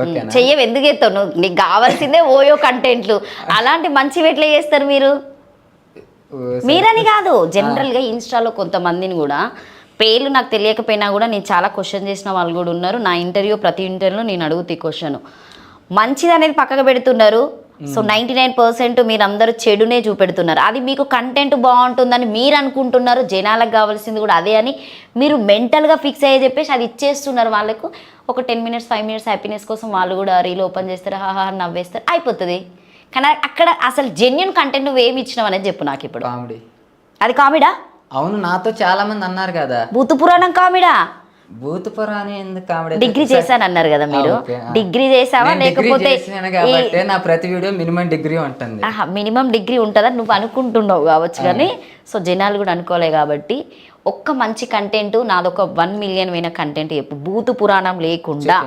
ఓకేనా? చెయ్యవు, ఎందుకు చేస్తావు నువ్వు? నీకు కావాల్సిందే ఓయో కంటెంట్లు. అలాంటి మంచివి ఎట్లా చేస్తారు మీరు? మీరని కాదు, జనరల్గా ఇన్స్టాలో కొంతమందిని కూడా పేర్లు నాకు తెలియకపోయినా కూడా నేను చాలా క్వశ్చన్ చేసిన వాళ్ళు కూడా ఉన్నారు. నా ప్రతి ఇంటర్వ్యూలో నేను అడుగుతా ఈ క్వశ్చన్. మంచిది అనేది పక్కకు పెడుతున్నారు. సో 99% మీరందరూ చెడునే చూపెడుతున్నారు. అది మీకు కంటెంట్ బాగుంటుందని మీరు అనుకుంటున్నారు, జనాలకు కావాల్సింది కూడా అదే అని మీరు మెంటల్గా ఫిక్స్ అయ్యే చెప్పేసి అది ఇచ్చేస్తున్నారు వాళ్ళకు. ఒక 10 మినిట్స్ 5 మినిట్స్ హ్యాపీనెస్ కోసం వాళ్ళు కూడా రీల్ ఓపెన్ చేస్తారు, హాహా నవ్వేస్తారు, అయిపోతుంది. కానీ అక్కడ అసలు జెన్యున్ కంటెంట్ నువ్వు ఏమి ఇచ్చినావు అనేది చెప్పు నాకు ఇప్పుడు. కామెడీ. అది కామెడా? అవును, నాతో చాలా మంది అన్నారు కదా భూత పురాణం కామెడా. భూత పురాణం ఎందుకు కామెడీ? డిగ్రీ చేశాను అన్నారు కదా మీరు. డిగ్రీ చేసావా లేకపోతే? కాబట్టి నా ప్రతి వీడియో మినిమం డిగ్రీ ఉంటుంది. మినిమం డిగ్రీ ఉంటుందా నువ్వు అనుకుంటున్నావు కావచ్చు, కానీ సో జనాలు కూడా అనుకోలే. కాబట్టి ఒక్క మంచి కంటెంట్ నాదొక 1 మిలియన్ అయిన కంటెంట్ చెప్పు, భూత పురాణం లేకుండా.